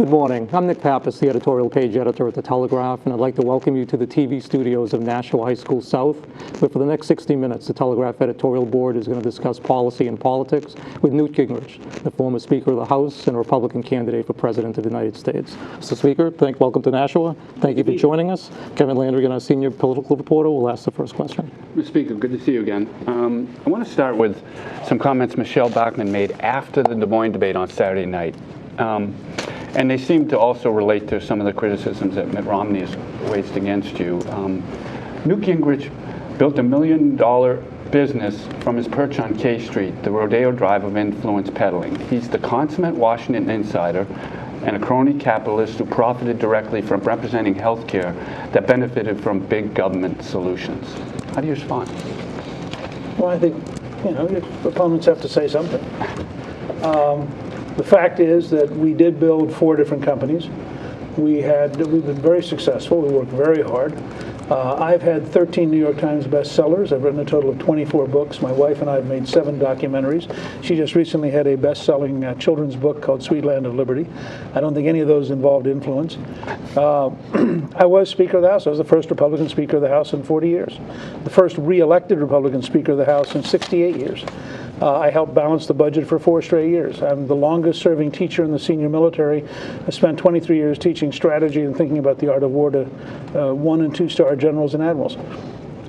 Good morning. I'm Nick Pappas, the editorial page editor at the Telegraph, and I'd like to welcome you to the TV studios of Nashua High School South, where for the next 60 minutes, the Telegraph Editorial Board is going to discuss policy and politics with Newt Gingrich, the former Speaker of the House and a Republican candidate for President of the United States. Mr. Speaker, welcome to Nashua. Thank you for joining us. Kevin Landrigan, our senior political reporter, will ask the first question. Mr. Speaker, good to see you again. I want to start with some comments Michelle Bachmann made after the Des Moines debate on Saturday night. And they seem to also relate to some of the criticisms that Mitt Romney has waged against you. Newt Gingrich built $1 million business from his perch on K Street, the Rodeo Drive of influence peddling. He's the consummate Washington insider and a crony capitalist who profited directly from representing health care that benefited from big government solutions. How do you respond? Well, I think, your opponents have to say something. The fact is that we did build 4 different companies. We've been very successful. We worked very hard. I've had 13 New York Times bestsellers. I've written a total of 24 books. My wife and I have made 7 documentaries. She just recently had a best-selling children's book called Sweet Land of Liberty. I don't think any of those involved influence. I was Speaker of the House. I was the first Republican Speaker of the House in 40 years. The first re-elected Republican Speaker of the House in 68 years. I helped balance the budget for 4 straight years. I'm the longest-serving teacher in the senior military. I spent 23 years teaching strategy and thinking about the art of war to 1- and 2-star generals and admirals.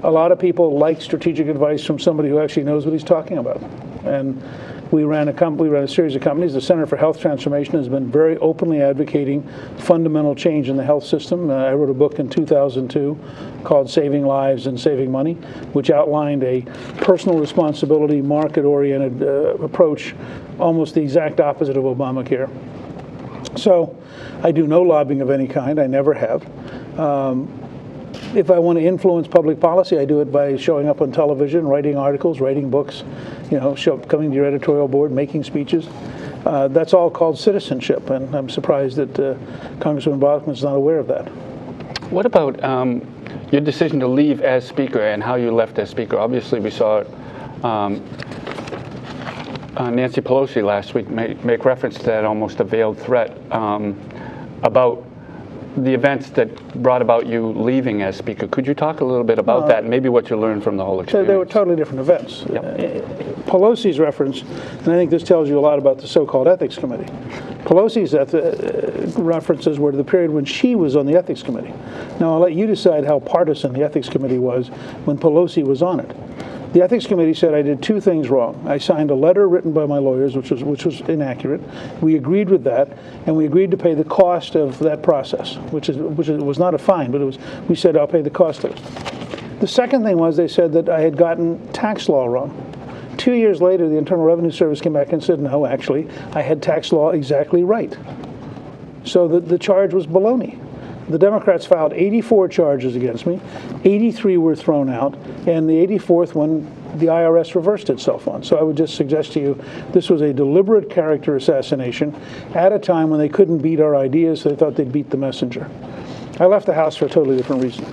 A lot of people like strategic advice from somebody who actually knows what he's talking about. And we ran a series of companies. The Center for Health Transformation has been very openly advocating fundamental change in the health system. I wrote a book in 2002 called Saving Lives and Saving Money, which outlined a personal responsibility, market-oriented approach, almost the exact opposite of Obamacare. So I do no lobbying of any kind. I never have. If I want to influence public policy, I do it by showing up on television, writing articles, writing books, coming to your editorial board, making speeches. That's all called citizenship, and I'm surprised that Congressman Bachmann is not aware of that. What about your decision to leave as Speaker and how you left as Speaker? Obviously, we saw Nancy Pelosi last week make reference to that almost a veiled threat about the events that brought about you leaving as Speaker. Could you talk a little bit about that and maybe what you learned from the whole experience? They were totally different events. Yep. Pelosi's reference, and I think this tells you a lot about the so-called Ethics Committee. Pelosi's references were to the period when she was on the Ethics Committee. Now, I'll let you decide how partisan the Ethics Committee was when Pelosi was on it. The Ethics Committee said I did 2 things wrong. I signed a letter written by my lawyers, which was inaccurate. We agreed with that, and we agreed to pay the cost of that process, which was not a fine, but we said I'll pay the cost of it. The second thing was they said that I had gotten tax law wrong. 2 years later, the Internal Revenue Service came back and said, no, actually, I had tax law exactly right. So the charge was baloney. The Democrats filed 84 charges against me, 83 were thrown out, and the 84th one the IRS reversed itself on. So I would just suggest to you this was a deliberate character assassination at a time when they couldn't beat our ideas, so they thought they'd beat the messenger. I left the House for a totally different reason.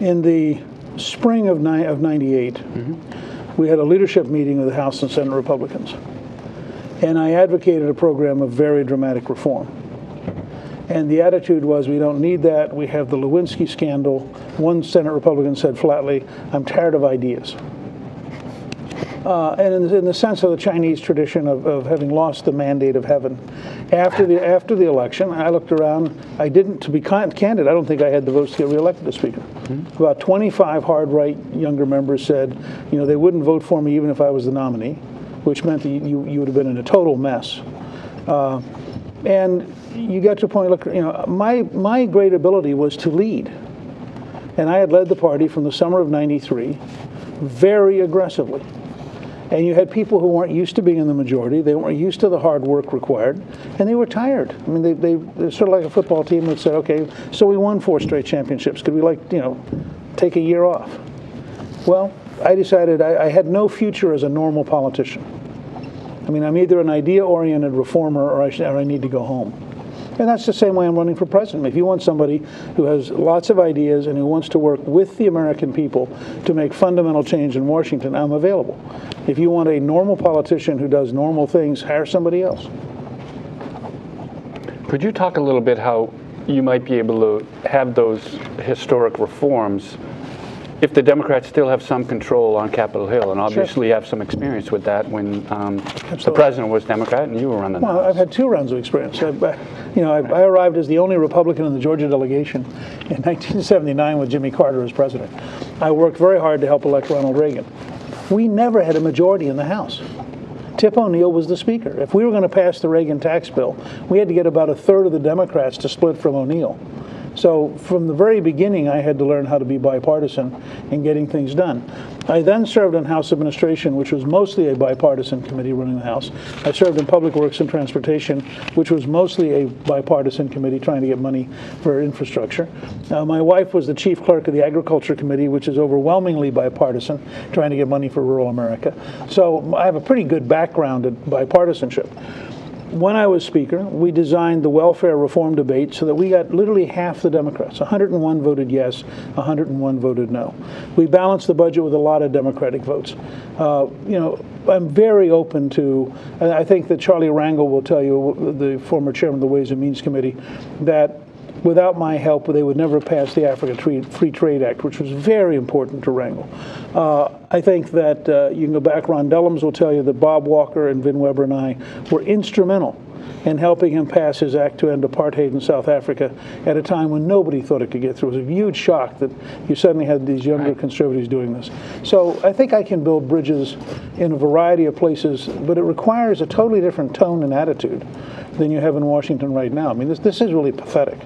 In the spring of 98, we had a leadership meeting with the House and Senate Republicans, and I advocated a program of very dramatic reform. And the attitude was, we don't need that. We have the Lewinsky scandal. One Senate Republican said flatly, I'm tired of ideas. And in the sense of the Chinese tradition of having lost the mandate of heaven, after the election, I looked around. To be candid, I don't think I had the votes to get reelected as Speaker. About 25 hard right younger members said, they wouldn't vote for me even if I was the nominee, which meant that you would have been in a total mess. And you got to a point, look, my great ability was to lead. And I had led the party from the summer of '93 very aggressively. And you had people who weren't used to being in the majority. They weren't used to the hard work required. And they were tired. I mean, they're sort of like a football team that said, okay, so we won 4 straight championships. Could we, take a year off? Well, I decided I had no future as a normal politician. I mean, I'm either an idea-oriented reformer or I need to go home. And that's the same way I'm running for president. If you want somebody who has lots of ideas and who wants to work with the American people to make fundamental change in Washington, I'm available. If you want a normal politician who does normal things, hire somebody else. Could you talk a little bit how you might be able to have those historic reforms if the Democrats still have some control on Capitol Hill, and obviously have some experience with that when the president was Democrat and you were running the Well, House? I've had 2 rounds of experience. I arrived as the only Republican in the Georgia delegation in 1979 with Jimmy Carter as president. I worked very hard to help elect Ronald Reagan. We never had a majority in the House. Tip O'Neill was the speaker. If we were going to pass the Reagan tax bill, we had to get about 1/3 of the Democrats to split from O'Neill. So from the very beginning, I had to learn how to be bipartisan in getting things done. I then served in House Administration, which was mostly a bipartisan committee running the House. I served in Public Works and Transportation, which was mostly a bipartisan committee trying to get money for infrastructure. My wife was the chief clerk of the Agriculture Committee, which is overwhelmingly bipartisan, trying to get money for rural America. So I have a pretty good background in bipartisanship. When I was Speaker, we designed the welfare reform debate so that we got literally half the Democrats. 101 voted yes, 101 voted no. We balanced the budget with a lot of Democratic votes. I'm very open to, and I think that Charlie Rangel will tell you, the former chairman of the Ways and Means Committee, that without my help, they would never pass the Africa Free Trade Act, which was very important to Rangel. I think that you can go back, Ron Dellums will tell you that Bob Walker and Vin Weber and I were instrumental in helping him pass his act to end apartheid in South Africa at a time when nobody thought it could get through. It was a huge shock that you suddenly had these younger conservatives doing this. So I think I can build bridges in a variety of places, but it requires a totally different tone and attitude than you have in Washington right now. I mean, this is really pathetic,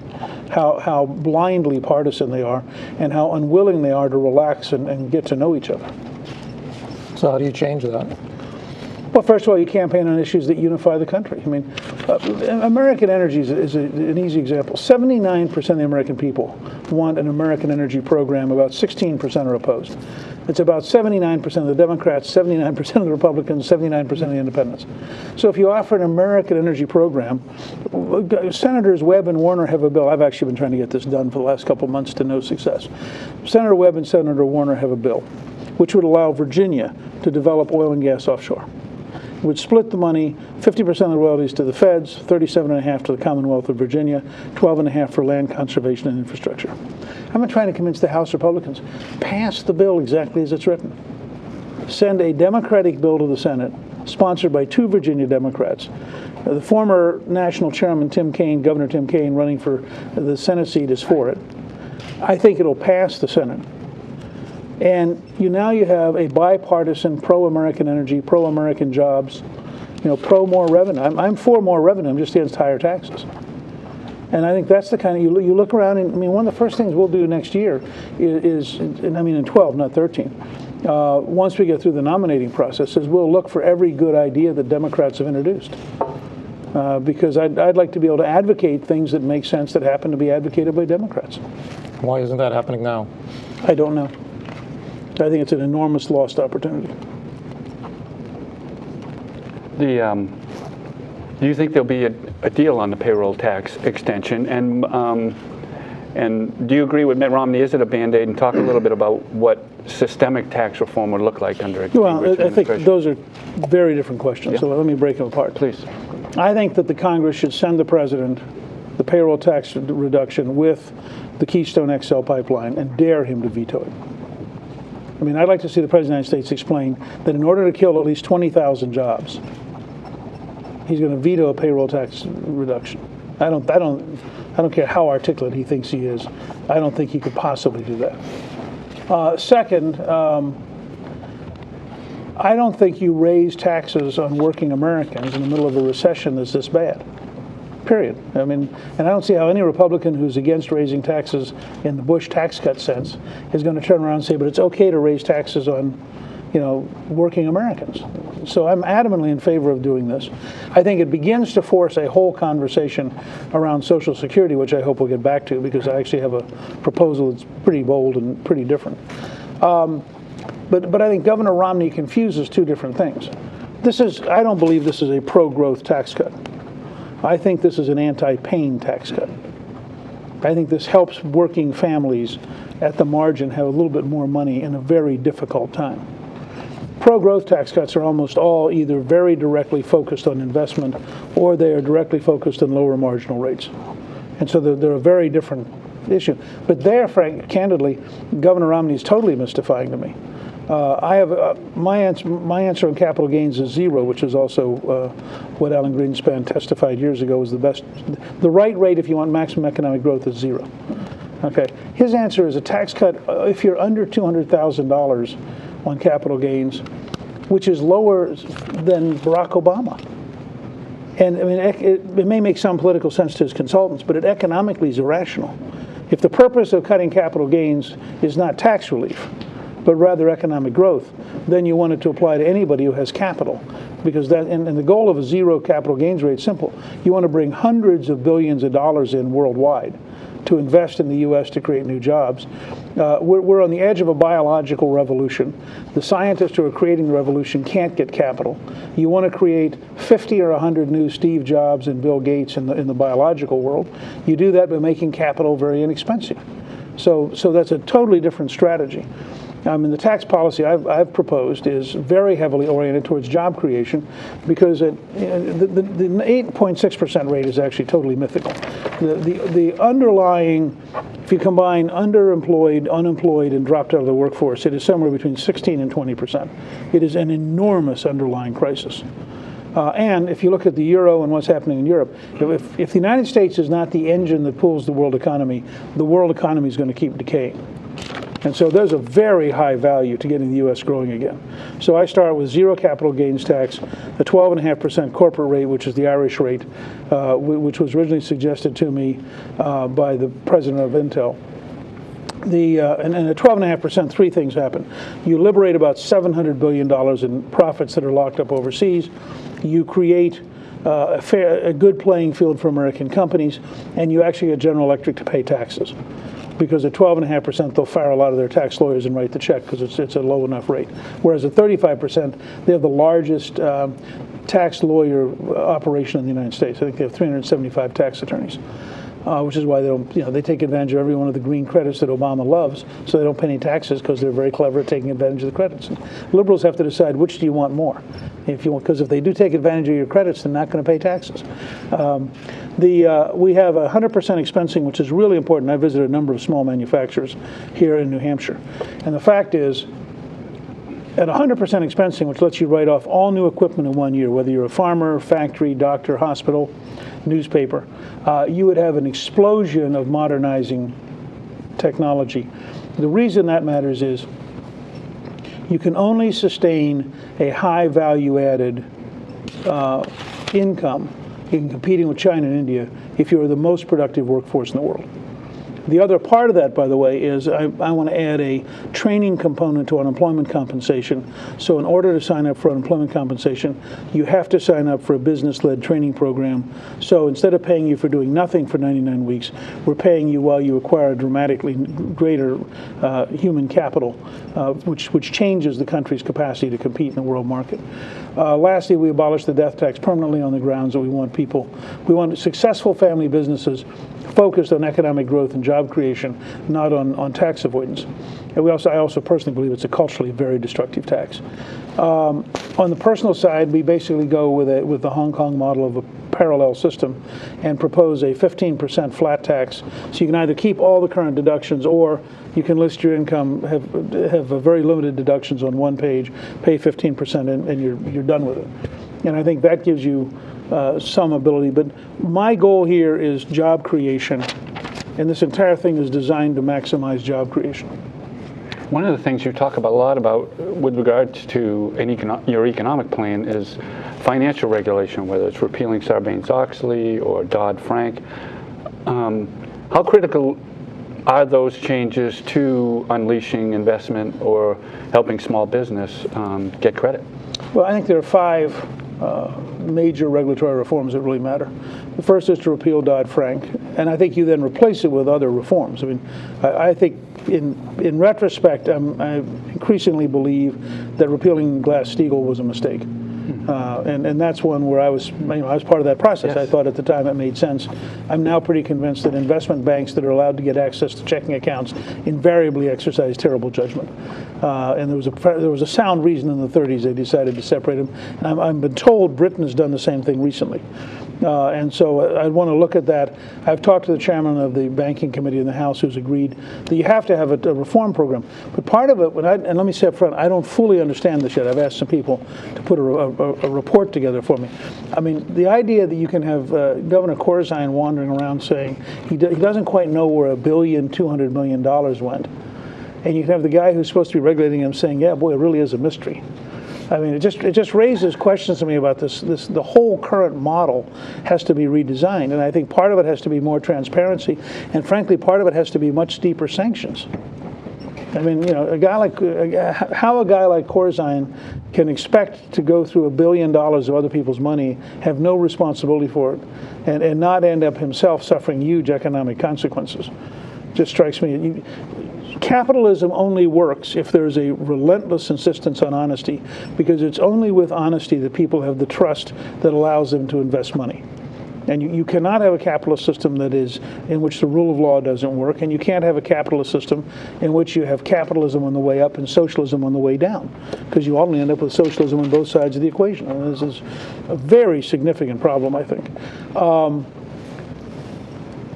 how blindly partisan they are and how unwilling they are to relax and get to know each other. So how do you change that? Well, first of all, you campaign on issues that unify the country. I mean, American energy is an easy example. 79% of the American people want an American energy program. About 16% are opposed. It's about 79% of the Democrats, 79% of the Republicans, 79% of the independents. So if you offer an American energy program, Senators Webb and Warner have a bill. I've actually been trying to get this done for the last couple of months to no success. Senator Webb and Senator Warner have a bill which would allow Virginia to develop oil and gas offshore. It would split the money, 50% of the royalties to the feds, 37.5% to the Commonwealth of Virginia, 12.5% for land conservation and infrastructure. I've been trying to convince the House Republicans, pass the bill exactly as it's written. Send a Democratic bill to the Senate, sponsored by 2 Virginia Democrats. The former national chairman, Tim Kaine, Governor Tim Kaine, running for the Senate seat, is for it. I think it'll pass the Senate. And now you have a bipartisan, pro-American energy, pro-American jobs, pro more revenue. I'm for more revenue. I'm just against higher taxes. And I think that's the kind of, you look around, and I mean, one of the first things we'll do next year is in 12, not 13, once we get through the nominating process, is we'll look for every good idea that Democrats have introduced. Because I'd like to be able to advocate things that make sense that happen to be advocated by Democrats. Why isn't that happening now? I don't know. I think it's an enormous lost opportunity. Do you think there'll be a deal on the payroll tax extension? And do you agree with Mitt Romney? Is it a Band-Aid? And talk a little bit about what systemic tax reform would look like under a Gingrich I think those are very different questions. Yeah. So let me break them apart. Please. I think that the Congress should send the president the payroll tax reduction with the Keystone XL pipeline and dare him to veto it. I mean, I'd like to see the President of the United States explain that in order to kill at least 20,000 jobs, he's going to veto a payroll tax reduction. I don't care how articulate he thinks he is. I don't think he could possibly do that. Second, I don't think you raise taxes on working Americans in the middle of a recession that's this bad. Period. I mean, and I don't see how any Republican who's against raising taxes in the Bush tax cut sense is going to turn around and say, but it's okay to raise taxes on, working Americans. So I'm adamantly in favor of doing this. I think it begins to force a whole conversation around Social Security, which I hope we'll get back to, because I actually have a proposal that's pretty bold and pretty different. But I think Governor Romney confuses 2 different things. I don't believe this is a pro-growth tax cut. I think this is an anti-pain tax cut. I think this helps working families at the margin have a little bit more money in a very difficult time. Pro-growth tax cuts are almost all either very directly focused on investment or they are directly focused on lower marginal rates. And so they're a very different issue. But there, candidly, Governor Romney is totally mystifying to me. I have my answer on capital gains is zero, which is also what Alan Greenspan testified years ago was the best. The right rate, if you want maximum economic growth, is zero. Okay. His answer is a tax cut if you're under $200,000 on capital gains, which is lower than Barack Obama. And I mean, it may make some political sense to his consultants, but it economically is irrational. If the purpose of cutting capital gains is not tax relief, but rather economic growth, then you want it to apply to anybody who has capital. Because that, and the goal of a zero capital gains rate is simple. You want to bring hundreds of billions of dollars in worldwide to invest in the U.S. to create new jobs. We're on the edge of a biological revolution. The scientists who are creating the revolution can't get capital. You want to create 50 or 100 new Steve Jobs and Bill Gates in the biological world. You do that by making capital very inexpensive. So that's a totally different strategy. I mean, the tax policy I've proposed is very heavily oriented towards job creation because the 8.6% rate is actually totally mythical. The underlying, if you combine underemployed, unemployed, and dropped out of the workforce, it is somewhere between 16 and 20%. It is an enormous underlying crisis. And if you look at the euro and what's happening in Europe, if the United States is not the engine that pulls the world economy is going to keep decaying. And so there's a very high value to getting the U.S. growing again. So I start with zero capital gains tax, a 12.5% corporate rate, which is the Irish rate, which was originally suggested to me by the president of Intel. And at 12.5%, three things happen. You liberate about $700 billion in profits that are locked up overseas. You create a good playing field for American companies, and you actually get General Electric to pay taxes. Because at 12.5%, they'll fire a lot of their tax lawyers and write the check because it's a low enough rate. Whereas at 35%, they have the largest tax lawyer operation in the United States. I think they have 375 tax attorneys, which is why they don't, they take advantage of every one of the green credits that Obama loves, so they don't pay any taxes because they're very clever at taking advantage of the credits. And liberals have to decide which do you want more. Because if they do take advantage of your credits, they're not going to pay taxes. We have 100% expensing, which is really important. I visited a number of small manufacturers here in New Hampshire. And the fact is, at 100% expensing, which lets you write off all new equipment in 1 year, whether you're a farmer, factory, doctor, hospital, newspaper, you would have an explosion of modernizing technology. The reason that matters is you can only sustain a high value-added income in competing with China and India if you're the most productive workforce in the world. The other part of that, by the way, is I want to add a training component to unemployment compensation. So in order to sign up for unemployment compensation, you have to sign up for a business-led training program. So instead of paying you for doing nothing for 99 weeks, we're paying you while you acquire dramatically greater human capital, which changes the country's capacity to compete in the world market. Lastly, we abolished the death tax permanently on the grounds that we want successful family businesses focused on economic growth and job creation, not on tax avoidance. And I also personally believe it's a culturally very destructive tax. On the personal side, we basically go with the Hong Kong model of a parallel system and propose a 15% flat tax. So you can either keep all the current deductions or you can list your income, have a very limited deductions on one page, pay 15% and you're done with it. And I think that gives you some ability. But my goal here is job creation. And this entire thing is designed to maximize job creation. One of the things you talk about a lot about with regards to your economic plan is financial regulation, whether it's repealing Sarbanes-Oxley or Dodd-Frank. How critical are those changes to unleashing investment or helping small business get credit? Well, I think there are five major regulatory reforms that really matter. The first is to repeal Dodd-Frank, and I think you then replace it with other reforms. I mean, I think in retrospect, I increasingly believe that repealing Glass-Steagall was a mistake. And that's one where I was part of that process. I thought at the time it made sense. I'm now pretty convinced that investment banks that are allowed to get access to checking accounts invariably exercise terrible judgment. And there was a sound reason in the 30s they decided to separate them. And I've been told Britain has done the same thing recently. And so I'd want to look at that. I've talked to the chairman of the banking committee in the House who's agreed that you have to have a reform program. But part of it, and let me say up front, I don't fully understand this yet. I've asked some people to put a report together for me. I mean, the idea that you can have Governor Corzine wandering around saying he doesn't quite know where $1.2 billion went, and you can have the guy who's supposed to be regulating him saying, yeah, boy, it really is a mystery. I mean, it just raises questions to me about this. The whole current model has to be redesigned, and I think part of it has to be more transparency, and frankly, part of it has to be much steeper sanctions. I mean, you know, how a guy like Corzine can expect to go through $1 billion of other people's money, have no responsibility for it, and not end up himself suffering huge economic consequences, just strikes me. Capitalism only works if there's a relentless insistence on honesty, because it's only with honesty that people have the trust that allows them to invest money. And you cannot have a capitalist system in which the rule of law doesn't work, and you can't have a capitalist system in which you have capitalism on the way up and socialism on the way down, because you only end up with socialism on both sides of the equation. And this is a very significant problem, I think.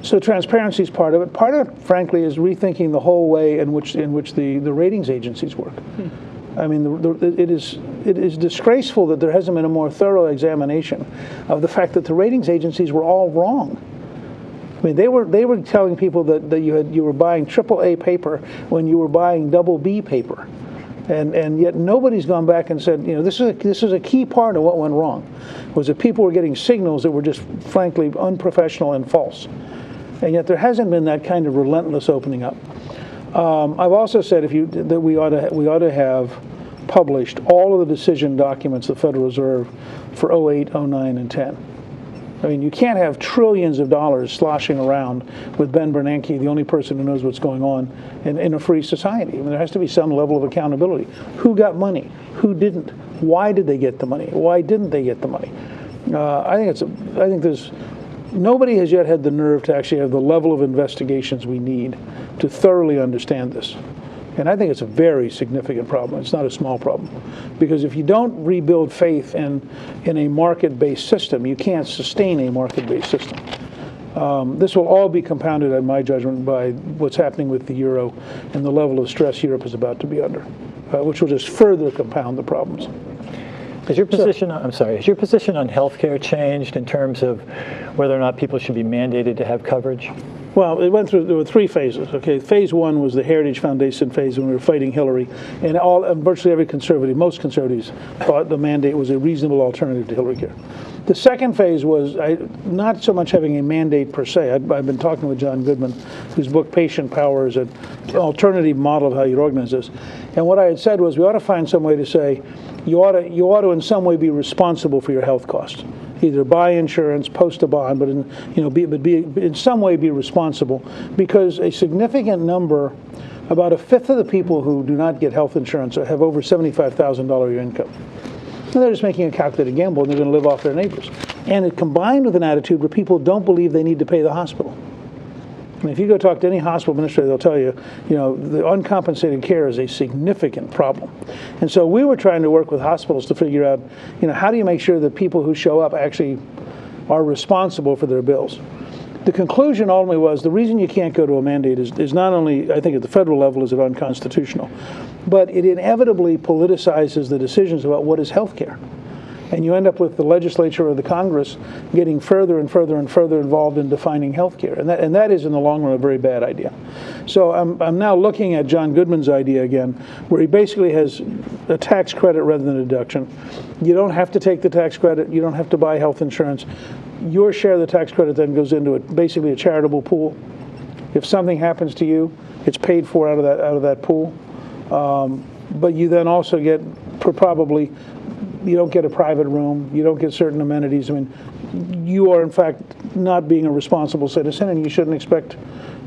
So transparency is part of it. Part of it, frankly, is rethinking the whole way in which the ratings agencies work. I mean, it is disgraceful that there hasn't been a more thorough examination of the fact that the ratings agencies were all wrong. I mean, they were telling people that you were buying AAA paper when you were buying BB paper, and yet nobody's gone back and said, you know, this is a key part of what went wrong, was that people were getting signals that were just frankly unprofessional and false. And yet there hasn't been that kind of relentless opening up. I've also said that we ought to have published all of the decision documents of the Federal Reserve for 08, 09, and 10. I mean, you can't have trillions of dollars sloshing around with Ben Bernanke, the only person who knows what's going on in a free society. I mean, there has to be some level of accountability. Who got money? Who didn't? Why did they get the money? Why didn't they get the money? I think there's. Nobody has yet had the nerve to actually have the level of investigations we need to thoroughly understand this. And I think it's a very significant problem. It's not a small problem. Because if you don't rebuild faith in a market-based system, you can't sustain a market-based system. This will all be compounded, in my judgment, by what's happening with the euro and the level of stress Europe is about to be under, which will just further compound the problems. Has your position on healthcare changed in terms of whether or not people should be mandated to have coverage? There were three phases. Okay, phase one was the Heritage Foundation phase when we were fighting Hillary, and virtually every conservative, most conservatives, thought the mandate was a reasonable alternative to Hillary care. The second phase was not so much having a mandate per se. I've been talking with John Goodman, whose book Patient Power is an alternative model of how you organize this. And what I had said was we ought to find some way to say you ought to in some way be responsible for your health costs. Either buy insurance, post a bond, but in some way be responsible, because a significant number, about a fifth of the people who do not get health insurance have over $75,000 a year income. And they're just making a calculated gamble, and they're going to live off their neighbors. And it combined with an attitude where people don't believe they need to pay the hospital. I mean, if you go talk to any hospital administrator, they'll tell you, the uncompensated care is a significant problem. And so we were trying to work with hospitals to figure out, how do you make sure that people who show up actually are responsible for their bills? The conclusion ultimately was the reason you can't go to a mandate is not only, I think at the federal level, is it unconstitutional, but it inevitably politicizes the decisions about what is health care. And you end up with the legislature or the Congress getting further and further and further involved in defining health care. And that is, in the long run, a very bad idea. So I'm now looking at John Goodman's idea again, where he basically has a tax credit rather than a deduction. You don't have to take the tax credit. You don't have to buy health insurance. Your share of the tax credit then goes into basically a charitable pool. If something happens to you, it's paid for out of that pool. But you then also get probably, you don't get a private room, you don't get certain amenities. I mean, you are in fact not being a responsible citizen, and you shouldn't expect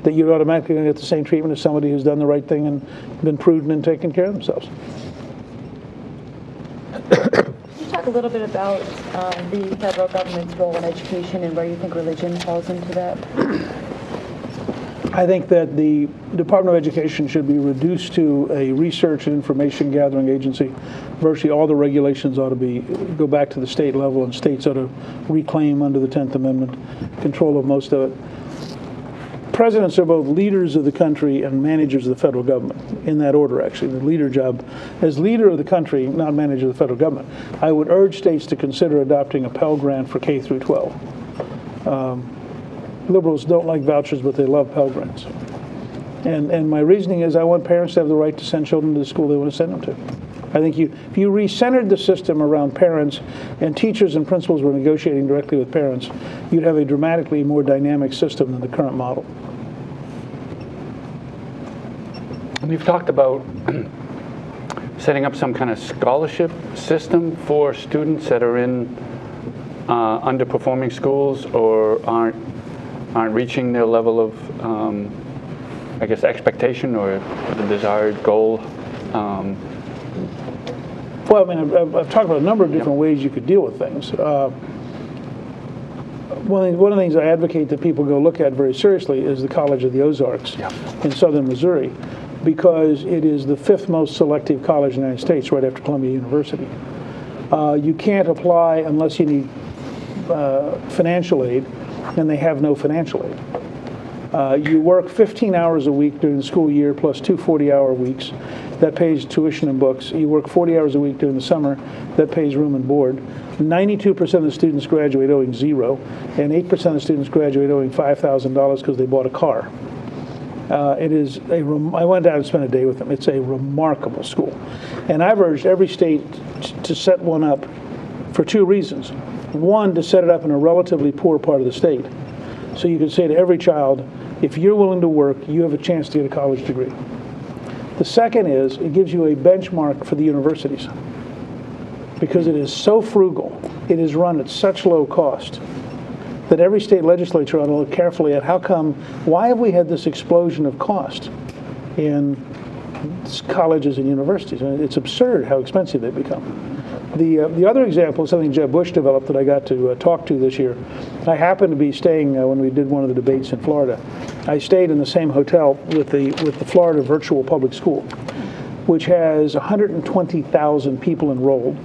that you're automatically going to get the same treatment as somebody who's done the right thing and been prudent and taken care of themselves. Can you talk talk a little bit about the federal government's role in education and where you think religion falls into that? I think that the Department of Education should be reduced to a research and information gathering agency. Virtually all the regulations ought to go back to the state level, and states ought to reclaim under the 10th Amendment control of most of it. Presidents are both leaders of the country and managers of the federal government, in that order, actually. The leader job, as leader of the country, not manager of the federal government, I would urge states to consider adopting a Pell Grant for K through 12. Liberals don't like vouchers, but they love Pell Grants. And my reasoning is I want parents to have the right to send children to the school they want to send them to. I think if you recentered the system around parents and teachers and principals were negotiating directly with parents, you'd have a dramatically more dynamic system than the current model. We've talked about setting up some kind of scholarship system for students that are in underperforming schools or aren't reaching their level of, I guess, expectation or the desired goal. Well, I mean, I've talked about a number of different ways you could deal with things. One of the things I advocate that people go look at very seriously is the College of the Ozarks in southern Missouri, because it is the 5th most selective college in the United States, right after Columbia University. You can't apply unless you need financial aid, and they have no financial aid. You work 15 hours a week during the school year plus 2 40-hour weeks. That pays tuition and books. You work 40 hours a week during the summer. That pays room and board. 92% of the students graduate owing $0, and 8% of the students graduate owing $5,000 because they bought a car. I went down and spent a day with them. It's a remarkable school. And I've urged every state to set one up for 2 reasons. One, to set it up in a relatively poor part of the state. So you can say to every child, if you're willing to work, you have a chance to get a college degree. The second is, it gives you a benchmark for the universities. Because it is so frugal, it is run at such low cost, that every state legislature ought to look carefully at why have we had this explosion of cost in colleges and universities? I mean, it's absurd how expensive they've become. The other example is something Jeb Bush developed that I got to talk to this year. I happened to be staying when we did one of the debates in Florida. I stayed in the same hotel with the Florida Virtual Public School, which has 120,000 people enrolled,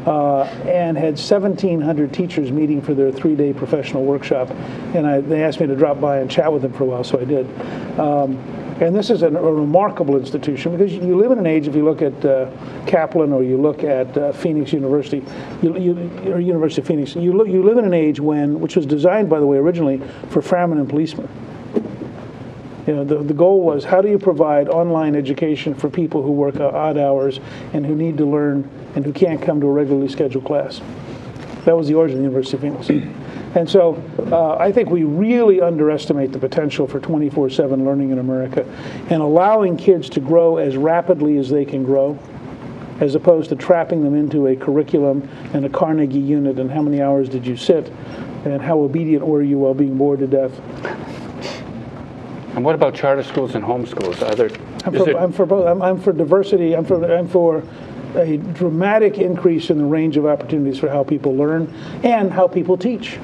and had 1,700 teachers meeting for their 3-day professional workshop. And they asked me to drop by and chat with them for a while, so I did. And this is a remarkable institution, because you live in an age, if you look at Kaplan or you look at Phoenix University, or University of Phoenix, you live in an age which was designed, by the way, originally for firemen and policemen. You know, the goal was, how do you provide online education for people who work odd hours and who need to learn and who can't come to a regularly scheduled class? That was the origin of the University of Phoenix. And so I think we really underestimate the potential for 24/7 learning in America, and allowing kids to grow as rapidly as they can grow, as opposed to trapping them into a curriculum and a Carnegie unit and how many hours did you sit and how obedient were you while being bored to death. And what about charter schools and homeschools? I'm for both. I'm for diversity. I'm for a dramatic increase in the range of opportunities for how people learn and how people teach.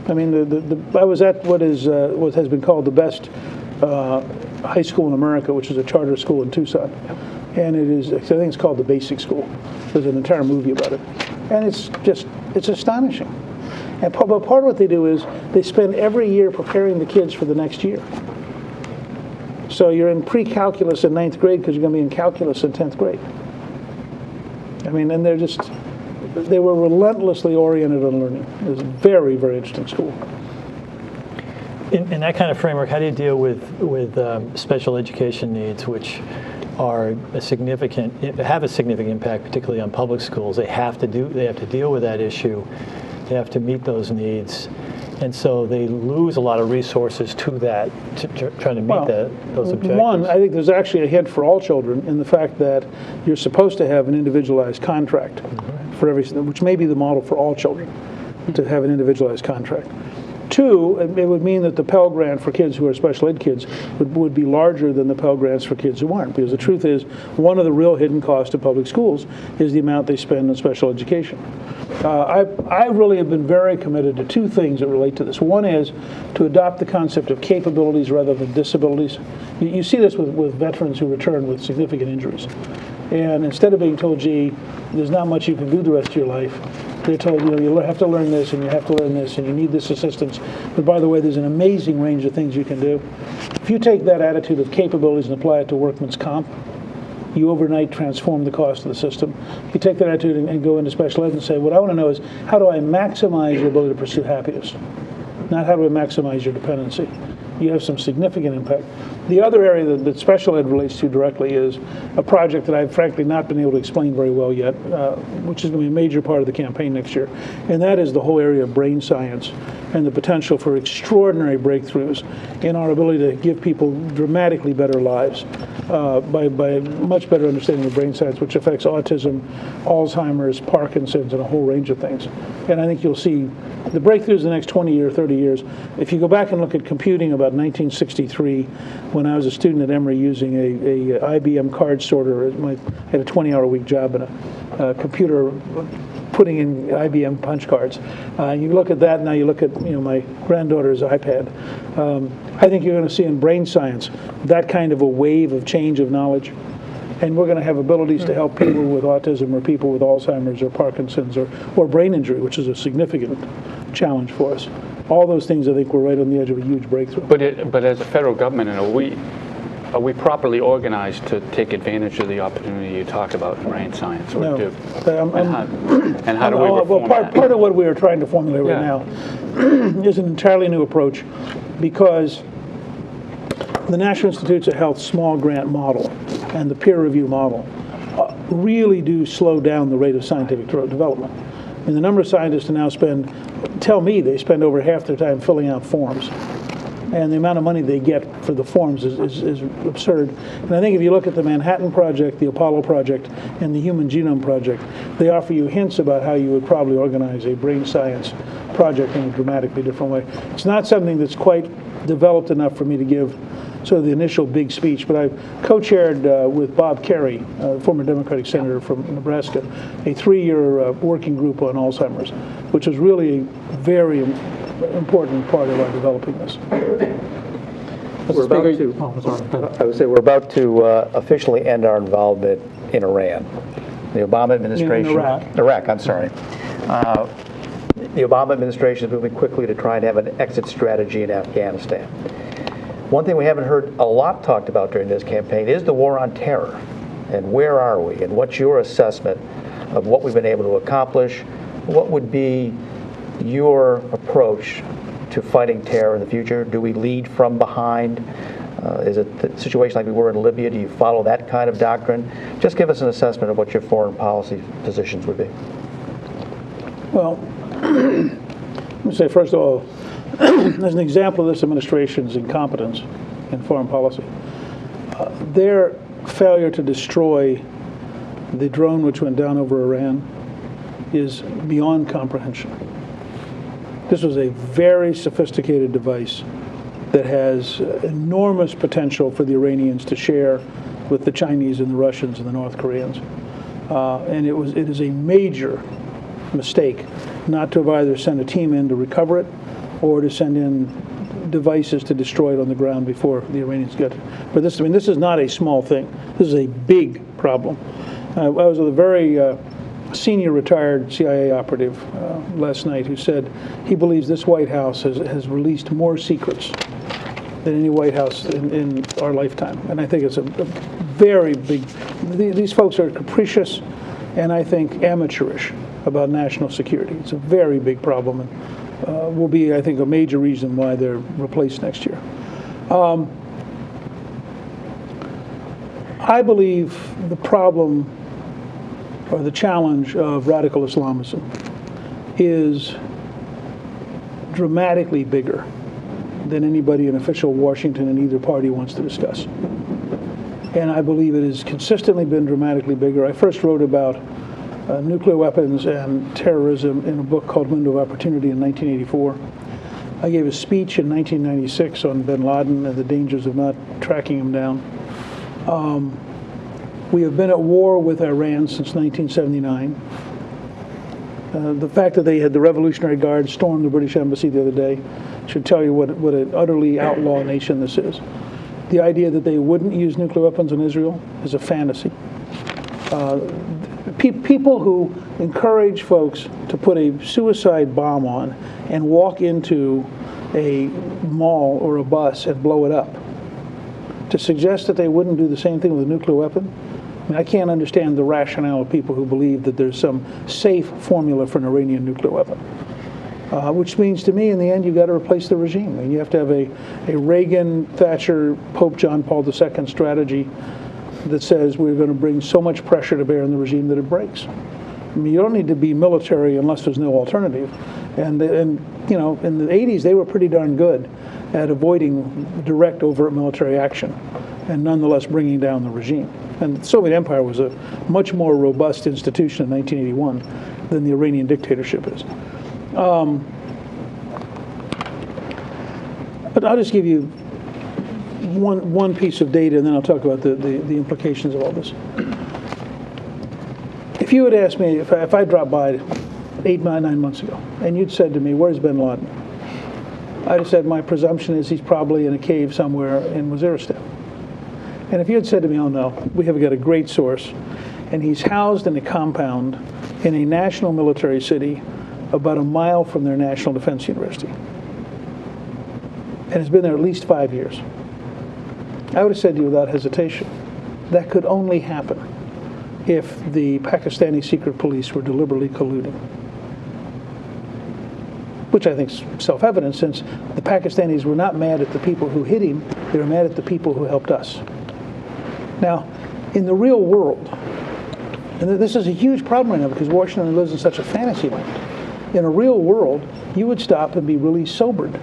I mean, I was at what has been called the best high school in America, which is a charter school in Tucson, and I think it's called the Basic School. There's an entire movie about it, and it's astonishing. And but part of what they do is they spend every year preparing the kids for the next year. So you're in pre-calculus in 9th grade because you're going to be in calculus in 10th grade. I mean, and they were relentlessly oriented on learning. It was a very, very interesting school. In that kind of framework, how do you deal with special education needs, which have a significant impact, particularly on public schools? They have to deal with that issue. They have to meet those needs, and so they lose a lot of resources to that, trying to meet those objectives. One, I think there's actually a hint for all children in the fact that you're supposed to have an individualized contract for every, which may be the model for all children, to have an individualized contract. Two, it would mean that the Pell Grant for kids who are special ed kids would be larger than the Pell Grants for kids who aren't, because the truth is, one of the real hidden costs of public schools is the amount they spend on special education. I really have been very committed to two things that relate to this. One is to adopt the concept of capabilities rather than disabilities. You see this with veterans who return with significant injuries. And instead of being told, gee, there's not much you can do the rest of your life, they're told, you have to learn this, and you have to learn this, and you need this assistance. But by the way, there's an amazing range of things you can do. If you take that attitude of capabilities and apply it to workman's comp, you overnight transform the cost of the system. You take that attitude and go into special ed and say, what I want to know is, how do I maximize your ability to pursue happiness? Not how do I maximize your dependency? You have some significant impact. The other area that special ed relates to directly is a project that I've frankly not been able to explain very well yet, which is going to be a major part of the campaign next year, and that is the whole area of brain science and the potential for extraordinary breakthroughs in our ability to give people dramatically better lives by much better understanding of brain science, which affects autism, Alzheimer's, Parkinson's, and a whole range of things. And I think you'll see the breakthroughs in the next 20 or 30 years. If you go back and look at computing about 1963, when I was a student at Emory using a IBM card sorter, I had a 20-hour-a-week job in a computer putting in IBM punch cards. You look at that, now you look at my granddaughter's iPad. I think you're going to see in brain science that kind of a wave of change of knowledge. And we're going to have abilities to help people with autism or people with Alzheimer's or Parkinson's or brain injury, which is a significant challenge for us. All those things, I think, we're right on the edge of a huge breakthrough. But as a federal government, are we properly organized to take advantage of the opportunity you talk about in brain science? Or No. And how do we reform that? Part of what we are trying to formulate right Yeah. now is an entirely new approach, because the National Institutes of Health small grant model and the peer review model really do slow down the rate of scientific development. And the number of scientists who now tell me they spend over half their time filling out forms. And the amount of money they get for the forms is absurd. And I think if you look at the Manhattan Project, the Apollo Project, and the Human Genome Project, they offer you hints about how you would probably organize a brain science project in a dramatically different way. It's not something that's quite developed enough for me to give sort of the initial big speech, but I co-chaired with Bob Kerrey, former Democratic senator from Nebraska, a 3-year working group on Alzheimer's, which was really a very important part of our developing this. We're about to, I would say we're about to officially end our involvement in Iran. The Obama administration... In Iraq. Iraq, I'm sorry. The Obama administration is moving quickly to try and have an exit strategy in Afghanistan. One thing we haven't heard a lot talked about during this campaign is the war on terror. And where are we? And what's your assessment of what we've been able to accomplish? What would be your approach to fighting terror in the future? Do we lead from behind? Is it a situation like we were in Libya? Do you follow that kind of doctrine? Just give us an assessment of what your foreign policy positions would be. Well, let me say, first of all, as an example of this administration's incompetence in foreign policy, their failure to destroy the drone which went down over Iran is beyond comprehension. This was a very sophisticated device that has enormous potential for the Iranians to share with the Chinese and the Russians and the North Koreans. And it is a major mistake not to have either sent a team in to recover it or to send in devices to destroy it on the ground before the Iranians get it. But this is not a small thing. This is a big problem. I was with a very senior retired CIA operative last night who said he believes this White House has released more secrets than any White House in our lifetime. And I think it's a very big, these folks are capricious and I think amateurish about national security. It's a very big problem and will be, I think, a major reason why they're replaced next year. I believe the problem or the challenge of radical Islamism is dramatically bigger than anybody in official Washington in either party wants to discuss. And I believe it has consistently been dramatically bigger. I first wrote about nuclear weapons and terrorism in a book called Window of Opportunity in 1984. I gave a speech in 1996 on bin Laden and the dangers of not tracking him down. We have been at war with Iran since 1979. The fact that they had the Revolutionary Guard storm the British Embassy the other day should tell you what an utterly outlaw nation this is. The idea that they wouldn't use nuclear weapons in Israel is a fantasy. People who encourage folks to put a suicide bomb on and walk into a mall or a bus and blow it up, to suggest that they wouldn't do the same thing with a nuclear weapon, I mean, I can't understand the rationale of people who believe that there's some safe formula for an Iranian nuclear weapon. Which means to me, in the end, you've got to replace the regime. I mean, you have to have a Reagan, Thatcher, Pope John Paul II strategy that says we're going to bring so much pressure to bear on the regime that it breaks. I mean, you don't need to be military unless there's no alternative. And you know, in the 80s, they were pretty darn good at avoiding direct, overt military action and nonetheless bringing down the regime. And the Soviet Empire was a much more robust institution in 1981 than the Iranian dictatorship is. But I'll just give you one piece of data, and then I'll talk about the implications of all this. If you had asked me, if I dropped by 9 months ago, and you'd said to me, where's bin Laden? I'd have said, my presumption is he's probably in a cave somewhere in Waziristan. And if you had said to me, oh no, we have got a great source, and he's housed in a compound in a national military city about a mile from their National Defense University, and has been there at least 5 years, I would have said to you without hesitation, that could only happen if the Pakistani secret police were deliberately colluding. Which I think is self-evident, since the Pakistanis were not mad at the people who hit him, they were mad at the people who helped us. Now, in the real world, and this is a huge problem right now because Washington lives in such a fantasy land. In a real world, you would stop and be really sobered.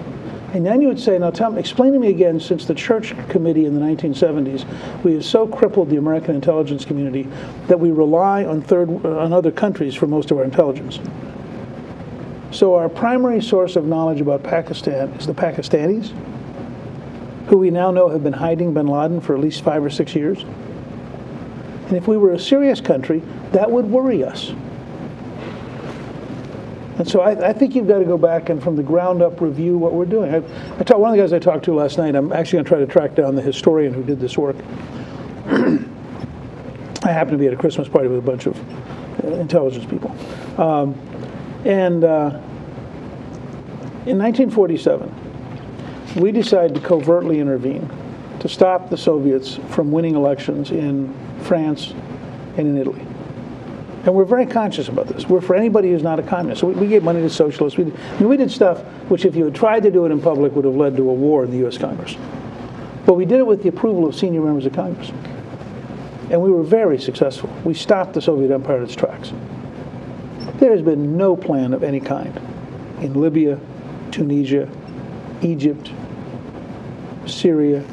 And then you would say, now explain to me again, since the Church Committee in the 1970s, we have so crippled the American intelligence community that we rely on other countries for most of our intelligence. So our primary source of knowledge about Pakistan is the Pakistanis, who we now know have been hiding bin Laden for at least 5 or 6 years. And if we were a serious country, that would worry us. And so I think you've got to go back and from the ground up review what we're doing. One of the guys I talked to last night, I'm actually going to try to track down the historian who did this work. I happened to be at a Christmas party with a bunch of intelligence people. In 1947, we decided to covertly intervene to stop the Soviets from winning elections in France and in Italy. And we're very conscious about this. We're for anybody who's not a communist. So we gave money to socialists. We did stuff which, if you had tried to do it in public, would have led to a war in the U.S. Congress. But we did it with the approval of senior members of Congress. And we were very successful. We stopped the Soviet Empire in its tracks. There has been no plan of any kind in Libya, Tunisia, Egypt, Syria,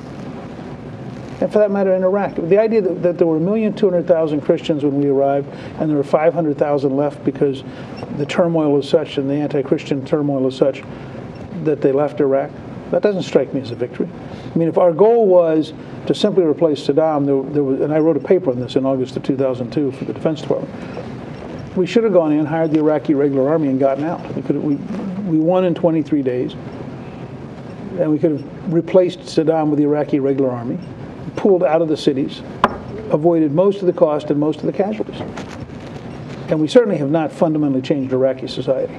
and for that matter in Iraq. The idea that there were 1,200,000 Christians when we arrived and there were 500,000 left because the turmoil was such and the anti-Christian turmoil was such that they left Iraq, that doesn't strike me as a victory. I mean, if our goal was to simply replace Saddam, there was, and I wrote a paper on this in August of 2002 for the Defense Department, we should have gone in, hired the Iraqi regular army, and gotten out. We won in 23 days, and we could have replaced Saddam with the Iraqi regular army, pulled out of the cities, avoided most of the cost and most of the casualties. And we certainly have not fundamentally changed Iraqi society.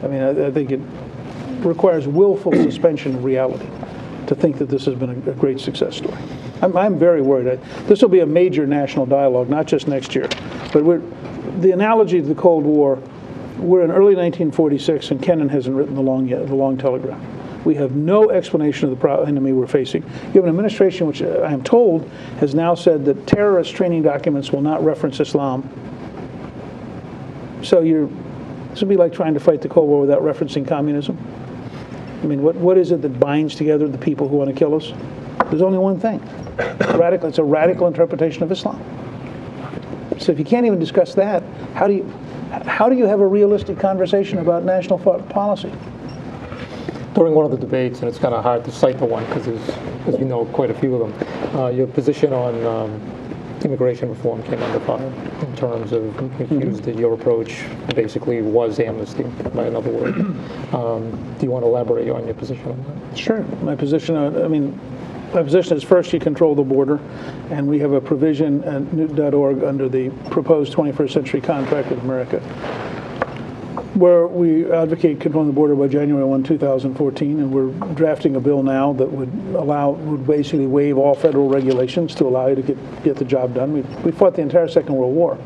I mean, I think it requires willful suspension of reality to think that this has been a great success story. I'm very worried. This will be a major national dialogue, not just next year, but the analogy to the Cold War, we're in early 1946 and Kennan hasn't written the long telegraph. We have no explanation of the enemy we're facing. You have an administration which I am told has now said that terrorist training documents will not reference Islam. So this would be like trying to fight the Cold War without referencing communism. I mean, what is it that binds together the people who want to kill us? There's only one thing. It's a radical interpretation of Islam. So if you can't even discuss that, how do you have a realistic conversation about national policy? During one of the debates, and it's kind of hard to cite the one because there's, as you know, quite a few of them, your position on immigration reform came under fire in terms of accused that your approach basically was amnesty, by another word. Do you want to elaborate on your position on that? Sure. My position is first you control the border, and we have a provision at Newt.org under the proposed 21st century contract with America, where we advocate controlling the border by January 1, 2014, and we're drafting a bill now that would basically waive all federal regulations to allow you to get the job done. We fought the entire Second World War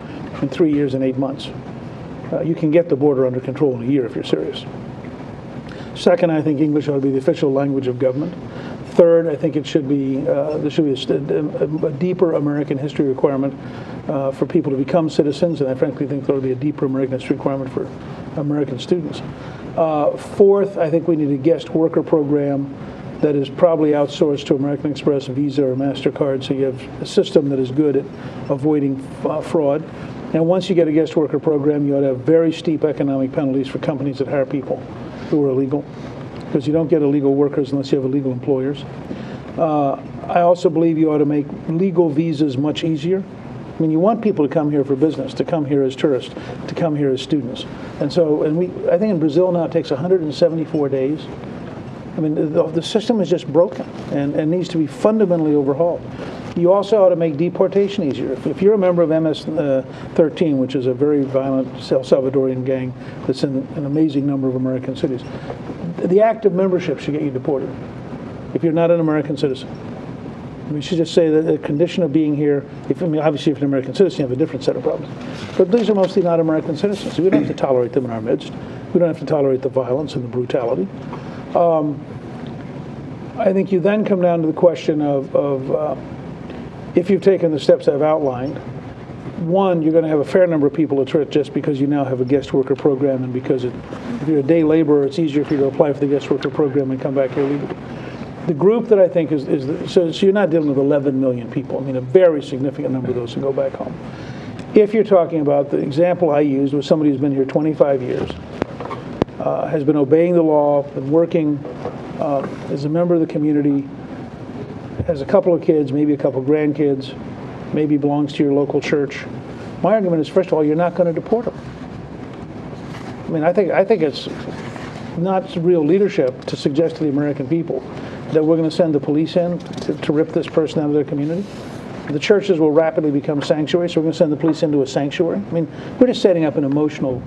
in 3 years and 8 months. You can get the border under control in a year if you're serious. Second, I think English ought to be the official language of government. Third, I think it should be there should be a deeper American history requirement for people to become citizens, and I frankly think there ought to be a deeper American history requirement for American students. Fourth, I think we need a guest worker program that is probably outsourced to American Express, Visa, or MasterCard, so you have a system that is good at avoiding fraud. And once you get a guest worker program, you ought to have very steep economic penalties for companies that hire people who are illegal, because you don't get illegal workers unless you have illegal employers. I also believe you ought to make legal visas much easier. I mean, you want people to come here for business, to come here as tourists, to come here as students. And so, I think in Brazil now it takes 174 days. I mean, the system is just broken and needs to be fundamentally overhauled. You also ought to make deportation easier. If you're a member of MS-13, which is a very violent El Salvadorian gang that's in an amazing number of American cities, the act of membership should get you deported if you're not an American citizen. We should just say that the condition of being here, obviously if you're an American citizen, you have a different set of problems. But these are mostly not American citizens. So we don't have to tolerate them in our midst. We don't have to tolerate the violence and the brutality. I think you then come down to the question of if you've taken the steps I've outlined, one, you're going to have a fair number of people at church just because you now have a guest worker program, and because if you're a day laborer, it's easier for you to apply for the guest worker program and come back here legally. The group that I think so you're not dealing with 11 million people. I mean, a very significant number of those who go back home. If you're talking about the example I used was somebody who's been here 25 years, has been obeying the law, been working as a member of the community, has a couple of kids, maybe a couple of grandkids, maybe belongs to your local church. My argument is, first of all, you're not going to deport them. I mean, I think it's not real leadership to suggest to the American people that we're going to send the police in to rip this person out of their community. The churches will rapidly become sanctuaries, so we're going to send the police into a sanctuary. I mean, we're just setting up an emotional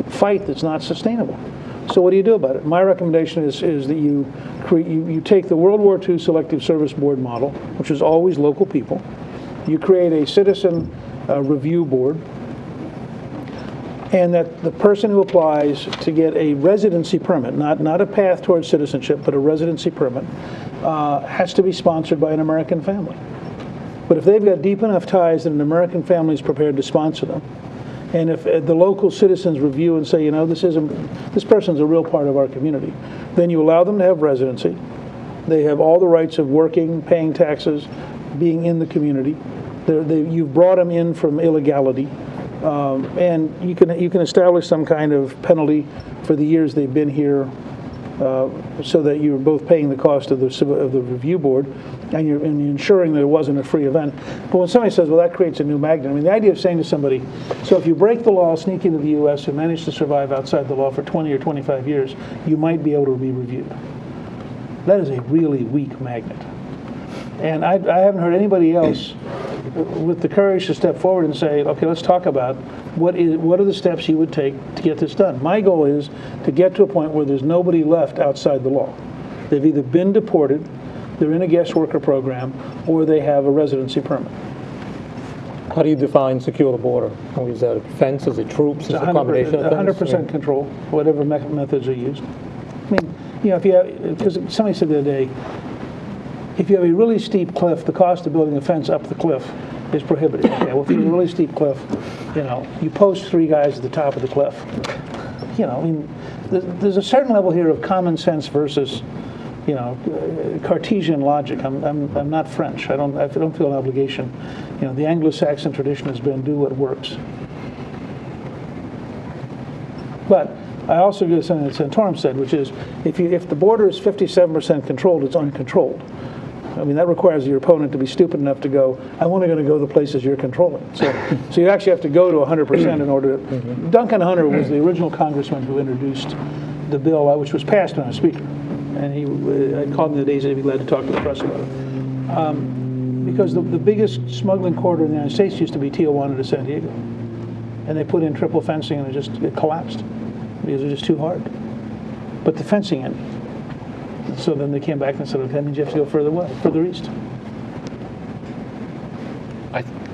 fight that's not sustainable. So what do you do about it? My recommendation is that you take the World War II Selective Service Board model, which is always local people. You create a citizen review board, and that the person who applies to get a residency permit, not a path towards citizenship, but a residency permit, has to be sponsored by an American family. But if they've got deep enough ties that an American family is prepared to sponsor them, and if the local citizens review and say, this person's a real part of our community, then you allow them to have residency. They have all the rights of working, paying taxes, being in the community. You've brought them in from illegality. And you can establish some kind of penalty for the years they've been here, so that you're both paying the cost of the review board, and you're ensuring that it wasn't a free event. But when somebody says, well, that creates a new magnet, I mean, the idea of saying to somebody, so if you break the law, sneak into the U.S., and manage to survive outside the law for 20 or 25 years, you might be able to be reviewed. That is a really weak magnet. And I haven't heard anybody else with the courage to step forward and say, okay, let's talk about what are the steps you would take to get this done. My goal is to get to a point where there's nobody left outside the law. They've either been deported, they're in a guest worker program, or they have a residency permit. How do you define secure the border? Is that a fence? Is it troops? Is it a combination of things? 100% control, whatever methods are used. I mean, if you have, because somebody said the other day, if you have a really steep cliff, the cost of building a fence up the cliff is prohibitive. Okay, well, if you have a really steep cliff, you post 3 guys at the top of the cliff. I mean, there's a certain level here of common sense versus, Cartesian logic. I'm not French. I don't feel an obligation. The Anglo-Saxon tradition has been do what works. But I also agree with something that Santorum said, which is if the border is 57% controlled, it's uncontrolled. I mean, that requires your opponent to be stupid enough to go, I'm only going to go the places you're controlling. So you actually have to go to 100% in order to... Duncan Hunter was the original congressman who introduced the bill, which was passed when I was speaker. And I called him the days that he'd be glad to talk to the press about it. Because the biggest smuggling corridor in the United States used to be Tijuana to San Diego. And they put in triple fencing and it collapsed because it was just too hard. But the fencing ended. So then they came back and said, okay, that means you have to go further east.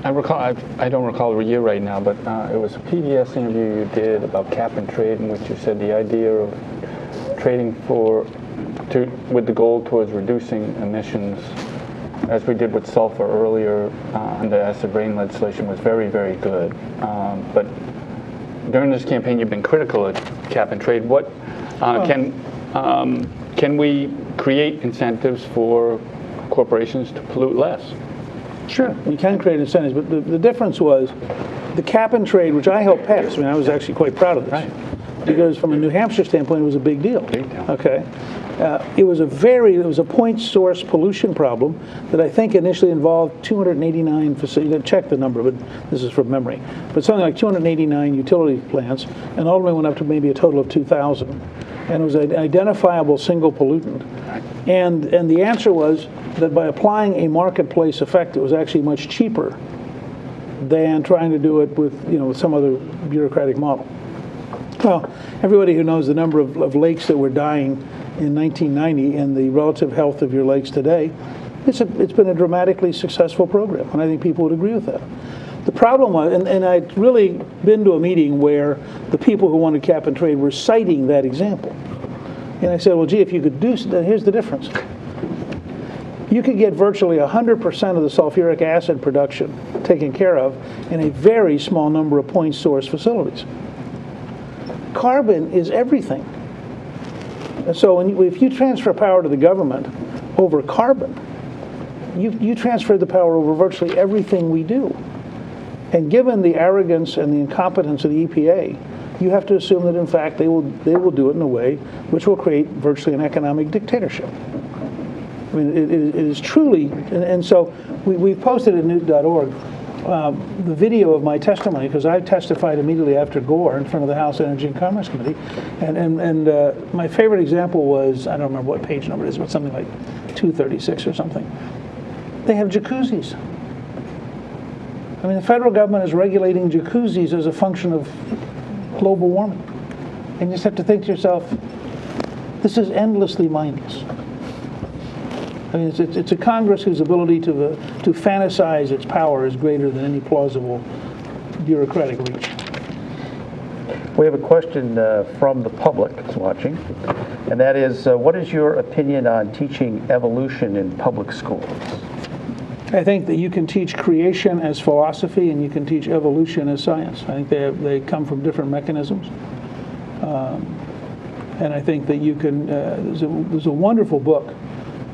I recall, I don't recall the year right now, but it was a PBS interview you did about cap and trade, in which you said the idea of trading with the goal towards reducing emissions, as we did with sulfur earlier under acid rain legislation, was very, very good. But during this campaign, you've been critical of cap and trade. What can we create incentives for corporations to pollute less? Sure, you can create incentives, but the difference was the cap and trade, which I helped pass. I mean, I was actually quite proud of this. Right. Because from a New Hampshire standpoint, it was a big deal. Big deal. Okay. It was a point source pollution problem that I think initially involved 289 facilities. You check the number, but this is from memory. But something like 289 utility plants, and ultimately went up to maybe a total of 2,000. And it was an identifiable single pollutant. And the answer was that by applying a marketplace effect, it was actually much cheaper than trying to do it with some other bureaucratic model. Well, everybody who knows the number of lakes that were dying in 1990 and the relative health of your lakes today, it's been a dramatically successful program, and I think people would agree with that. The problem was, and I'd really been to a meeting where the people who wanted cap and trade were citing that example. And I said, well, gee, if you could do, here's the difference. You could get virtually 100% of the sulfuric acid production taken care of in a very small number of point source facilities. Carbon is everything. And so if you transfer power to the government over carbon, you transfer the power over virtually everything we do. And given the arrogance and the incompetence of the EPA, you have to assume that in fact they will do it in a way which will create virtually an economic dictatorship. I mean, it is truly, and so we've posted at newt.org the video of my testimony, because I testified immediately after Gore in front of the House Energy and Commerce Committee, and my favorite example was, I don't remember what page number it is, but something like 236 or something. They have jacuzzis. I mean, the federal government is regulating jacuzzis as a function of global warming. And you just have to think to yourself, this is endlessly mindless. I mean, it's a Congress whose ability to fantasize its power is greater than any plausible bureaucratic reach. We have a question from the public that's watching, and that is, what is your opinion on teaching evolution in public schools? I think that you can teach creation as philosophy and you can teach evolution as science. I think they come from different mechanisms. And I think that you can, there's a wonderful book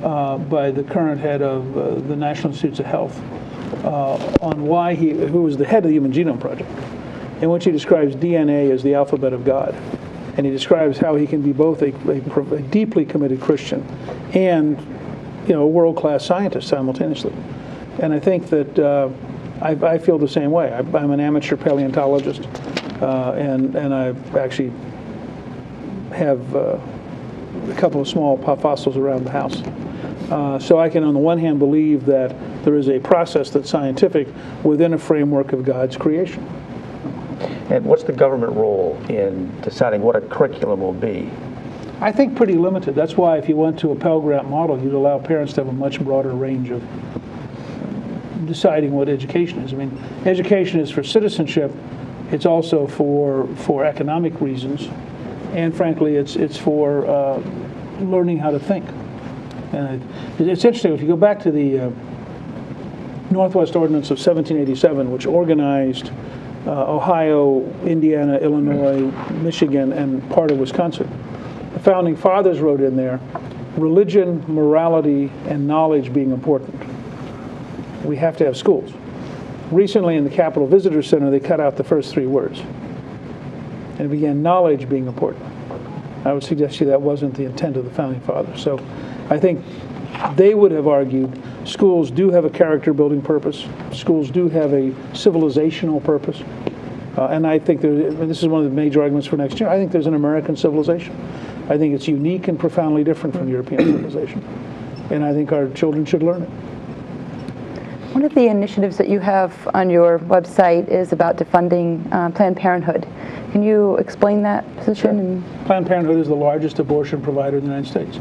by the current head of the National Institutes of Health on why who was the head of the Human Genome Project, in which he describes DNA as the alphabet of God. And he describes how he can be both a deeply committed Christian and a world-class scientist simultaneously. And I think that I feel the same way. I'm an amateur paleontologist, and I actually have a couple of small fossils around the house. So I can, on the one hand, believe that there is a process that's scientific within a framework of God's creation. And what's the government role in deciding what a curriculum will be? I think pretty limited. That's why if you went to a Pell Grant model, you'd allow parents to have a much broader range of deciding what education is. I mean, education is for citizenship. It's also for economic reasons. And frankly, it's for learning how to think. And it's interesting, if you go back to the Northwest Ordinance of 1787, which organized Ohio, Indiana, Illinois, Michigan, and part of Wisconsin, the Founding Fathers wrote in there, religion, morality, and knowledge being important. We have to have schools. Recently in the Capitol Visitor Center, they cut out the first three words. and it began knowledge being important. I would suggest to you that wasn't the intent of the Founding Fathers. So I think they would have argued schools do have a character-building purpose. Schools do have a civilizational purpose. And I think this is one of the major arguments for next year. I think there's an American civilization. I think it's unique and profoundly different from European civilization. And I think our children should learn it. One of the initiatives that you have on your website is about defunding Planned Parenthood. Can you explain that position? Sure. Planned Parenthood is the largest abortion provider in the United States.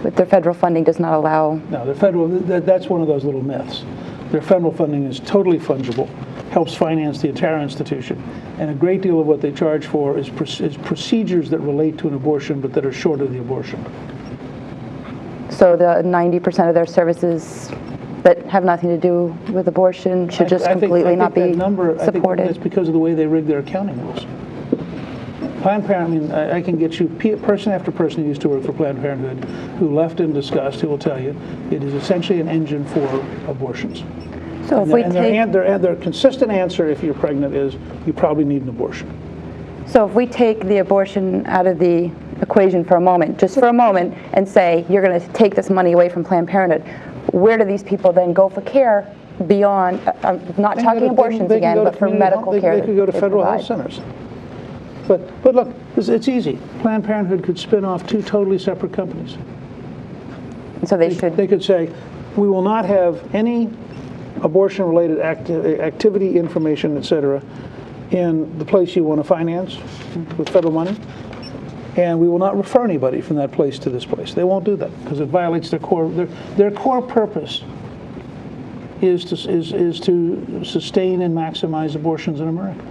But their federal funding does not allow... No, their federal, that's one of those little myths. Their federal funding is totally fungible, helps finance the entire institution, and a great deal of what they charge for is procedures that relate to an abortion but that are short of the abortion. So the 90% of their services that have nothing to do with abortion should just completely not be supported? I think that's because of the way they rig their accounting rules. Planned Parenthood, I mean, I can get you person after person who used to work for Planned Parenthood who left in disgust, who will tell you it is essentially an engine for abortions. So if we take... their consistent answer if you're pregnant is you probably need an abortion. So if we take the abortion out of the equation for a moment, just for a moment, and say you're going to take this money away from Planned Parenthood, where do these people then go for care beyond, I'm not talking abortions again, but for medical care? They could go to federal health centers. But look, it's easy. Planned Parenthood could spin off two totally separate companies. And so they should... They could say, we will not have any abortion-related activity, information, et cetera, in the place you want to finance with federal money, and we will not refer anybody from that place to this place. They won't do that because it violates their core. Their core purpose is to sustain and maximize abortions in America.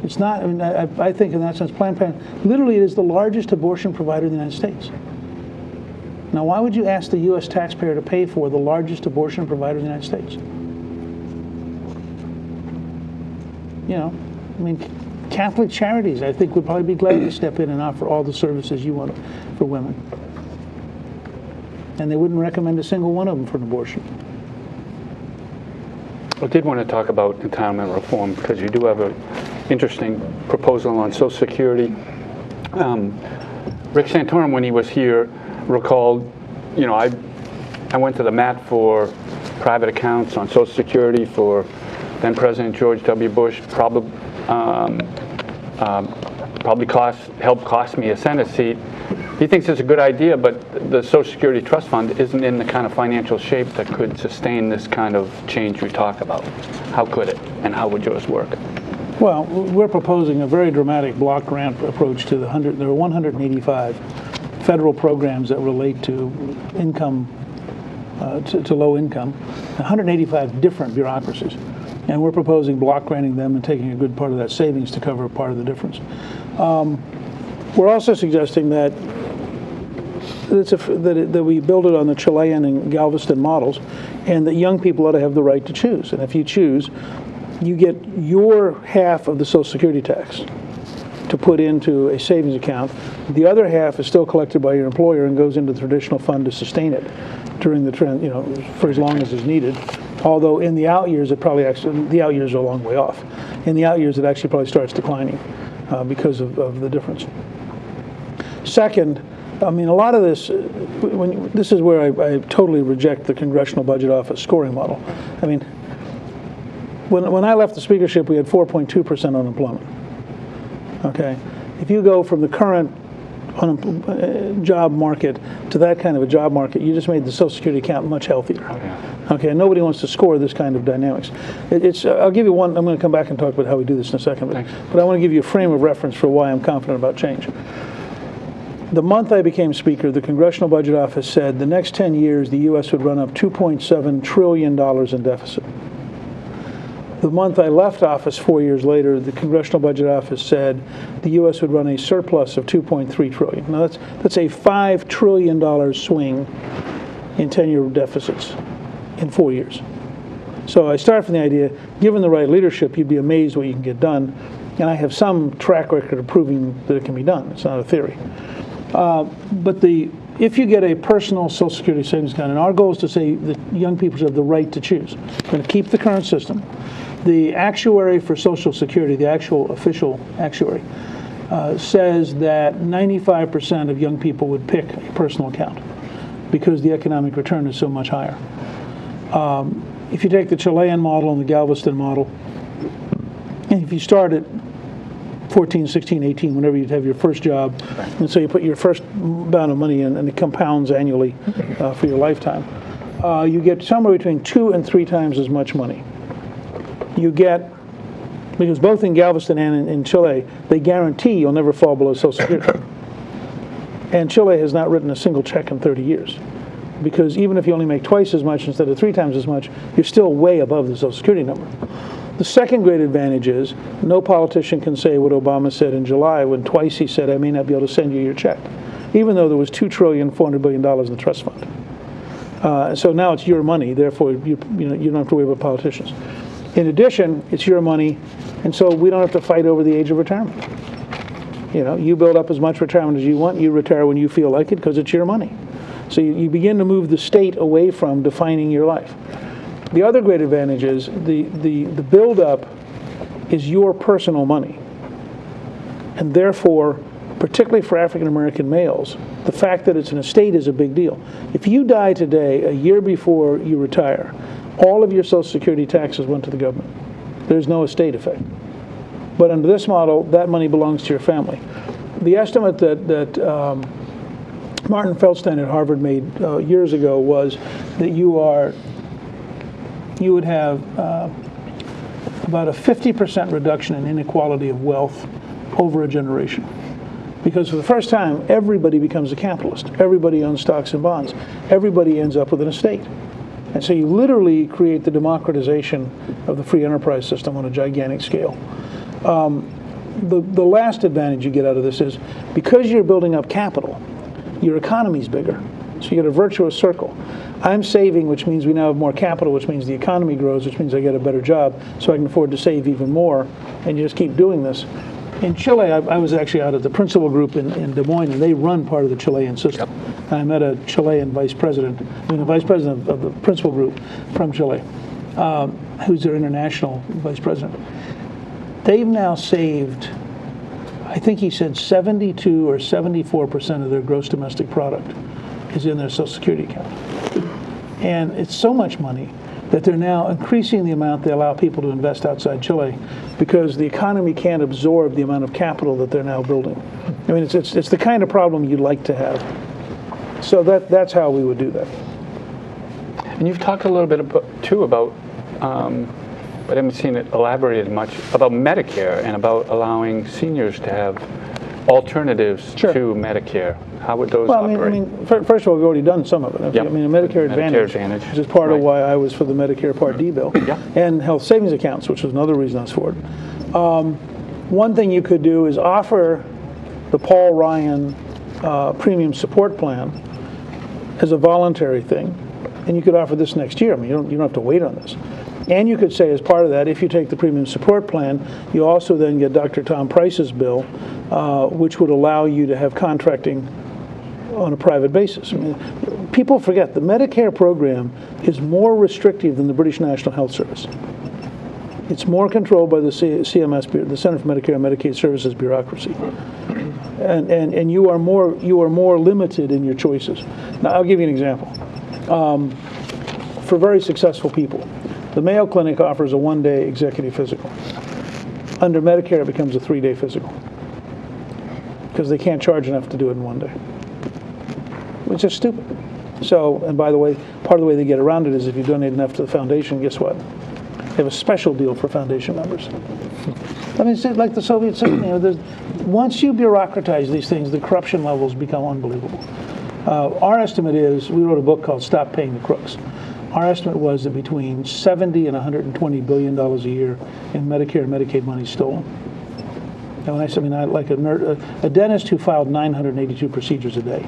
It's not. I mean, I think in that sense, Planned Parenthood literally is the largest abortion provider in the United States. Now, why would you ask the U.S. taxpayer to pay for the largest abortion provider in the United States? You know, I mean, Catholic Charities, I think, would probably be glad to step in and offer all the services you want for women. And they wouldn't recommend a single one of them for an abortion. I did want to talk about entitlement reform because you do have an interesting proposal on Social Security. Rick Santorum, when he was here, recalled, you know, I went to the mat for private accounts on Social Security for then President George W. Bush. Probably helped cost me a Senate seat. He thinks it's a good idea, but the Social Security Trust Fund isn't in the kind of financial shape that could sustain this kind of change we talk about. How could it, and how would yours work? Well, we're proposing a very dramatic block grant approach to there are 185 federal programs that relate to income, to low income, 185 different bureaucracies. And we're proposing block granting them and taking a good part of that savings to cover part of the difference. We're also suggesting that we build it on the Chilean and Galveston models, and that young people ought to have the right to choose. And if you choose, you get your half of the Social Security tax to put into a savings account. The other half is still collected by your employer and goes into the traditional fund to sustain it during the trend, you know, for as long as is needed. Although in the out years, the out years are a long way off. In the out years, it actually probably starts declining because of the difference. Second, I mean, a lot of this, this is where I totally reject the Congressional Budget Office scoring model. I mean, when I left the speakership, we had 4.2% unemployment. Okay, if you go from the current job market to that kind of a job market, you just made the Social Security account much healthier. Okay, and nobody wants to score this kind of dynamics. I'll give you one. I'm going to come back and talk about how we do this in a second, but I want to give you a frame of reference for why I'm confident about change. The month I became Speaker, the Congressional Budget Office said the next 10 years the U.S. would run up $2.7 trillion in deficit. The month I left office 4 years later, the Congressional Budget Office said the U.S. would run a surplus of $2.3 trillion. Now that's a $5 trillion swing in 10-year deficits in 4 years. So I start from the idea, given the right leadership, you'd be amazed what you can get done. And I have some track record of proving that it can be done. It's not a theory. But if you get a personal Social Security savings account, and our goal is to say that young people should have the right to choose. We're going to keep the current system. The actuary for Social Security, the actual official actuary, says that 95% of young people would pick a personal account because the economic return is so much higher. If you take the Chilean model and the Galveston model, and if you start at 14, 16, 18, whenever you have your first job, and so you put your first amount of money in, and it compounds annually for your lifetime, you get somewhere between 2 and 3 times as much money. You get, because both in Galveston and in Chile, they guarantee you'll never fall below Social Security. And Chile has not written a single check in 30 years. Because even if you only make twice as much instead of 3 times as much, you're still way above the Social Security number. The second great advantage is no politician can say what Obama said in July when twice he said, I may not be able to send you your check, even though there was $2.4 trillion in the trust fund. So now it's your money, therefore you don't have to worry about politicians. In addition, it's your money, and so we don't have to fight over the age of retirement. You build up as much retirement as you want, you retire when you feel like it because it's your money. So you begin to move the state away from defining your life. The other great advantage is the build-up is your personal money. And therefore, particularly for African American males, the fact that it's an estate is a big deal. If you die today, a year before you retire, all of your Social Security taxes went to the government. There's no estate effect. But under this model, that money belongs to your family. The estimate that Martin Feldstein at Harvard made years ago was that you would have about a 50% reduction in inequality of wealth over a generation. Because for the first time, everybody becomes a capitalist. Everybody owns stocks and bonds. Everybody ends up with an estate. And so you literally create the democratization of the free enterprise system on a gigantic scale. The last advantage you get out of this is because you're building up capital, your economy's bigger. So you get a virtuous circle. I'm saving, which means we now have more capital, which means the economy grows, which means I get a better job, so I can afford to save even more, and you just keep doing this. In Chile, I was actually out at the principal group in Des Moines, and they run part of the Chilean system. Yep. I met a Chilean the vice president of the principal group from Chile, who's their international vice president. They've now saved, I think he said 72 or 74% of their gross domestic product is in their Social Security account. And it's so much money that they're now increasing the amount they allow people to invest outside Chile because the economy can't absorb the amount of capital that they're now building. I mean, it's the kind of problem you'd like to have. So that's how we would do that. And you've talked a little bit too about, but I haven't seen it elaborated much, about Medicare and about allowing seniors to have alternatives to Medicare. How would those operate? I mean, first of all, we've already done some of it. Yep. I mean, a Medicare Advantage, which is part of why I was for the Medicare Part D bill, and health savings accounts, which was another reason I was for it. One thing you could do is offer the Paul Ryan premium support plan as a voluntary thing, and you could offer this next year. I mean, you don't have to wait on this. And you could say, as part of that, if you take the premium support plan, you also then get Dr. Tom Price's bill, which would allow you to have contracting on a private basis. I mean, people forget the Medicare program is more restrictive than the British National Health Service. It's more controlled by the CMS, the Center for Medicare and Medicaid Services bureaucracy, and you are more limited in your choices. Now, I'll give you an example. For very successful people, the Mayo Clinic offers a 1-day executive physical. Under Medicare, it becomes a 3-day physical because they can't charge enough to do it in 1 day, which is stupid. So, and by the way, part of the way they get around it is if you donate enough to the foundation, guess what? They have a special deal for foundation members. I mean, it's like the Soviet Union. Once you bureaucratize these things, the corruption levels become unbelievable. Our estimate is, we wrote a book called Stop Paying the Crooks. Our estimate was that between $70 and $120 billion a year in Medicare and Medicaid money is stolen. And when I say, like a dentist who filed 982 procedures a day